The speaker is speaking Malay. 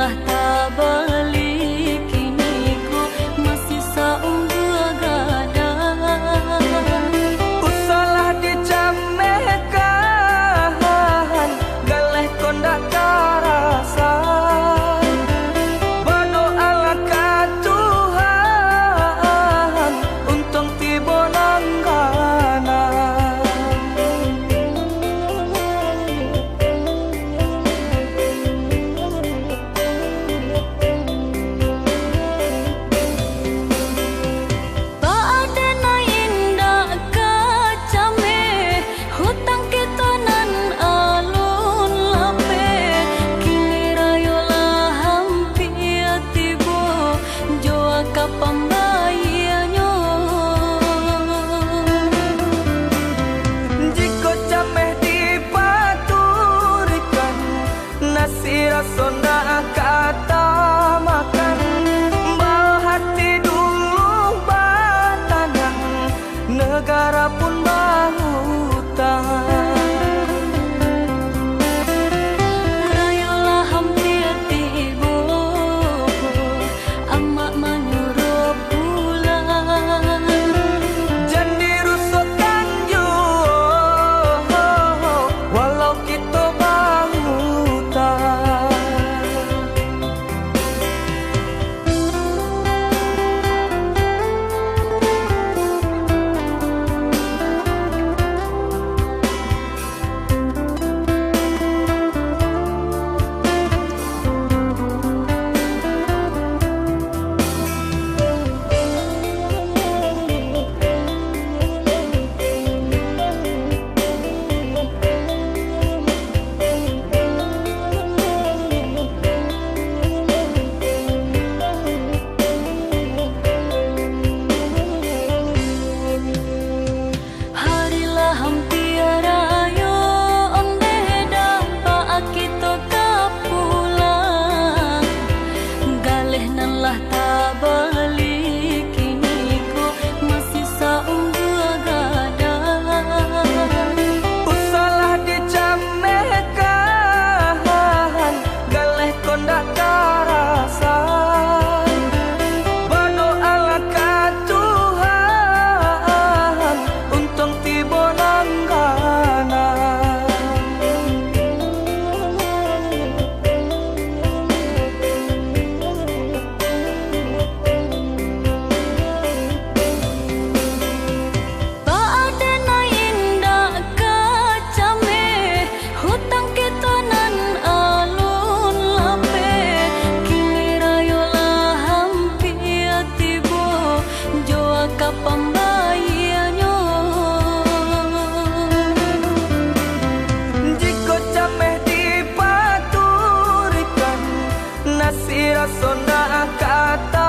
lah tak balik, kini ku masih saung begadang. Usalah dicamekan, galeh kondak karasa. Berdoalah ke Tuhan, untung tiba nanggana. Pembayarnya jika cameh dipaturikan, nasi rasona kata makan. Bal hati dulu batanang, negara pun bahutang. rayolah hampir tiba, amak menyuruh pulang. Jangan rusukkan jo, walau kita bahutang. Harilah hampir raya, onde dapat kita kapulang. Galeh nan lah tak balik, kini ku masih saung begadang. Usalah dicamekan, galeh kondak karasa. Berdoalah ke Tuhan, untung tiba nanggana. Tak ada na indah kacame, hutang kita nan alun lape. Kini rayolah hampir tiba, jua ka pembayarnya. Jika cameh dipaturikan, nasi rasona kata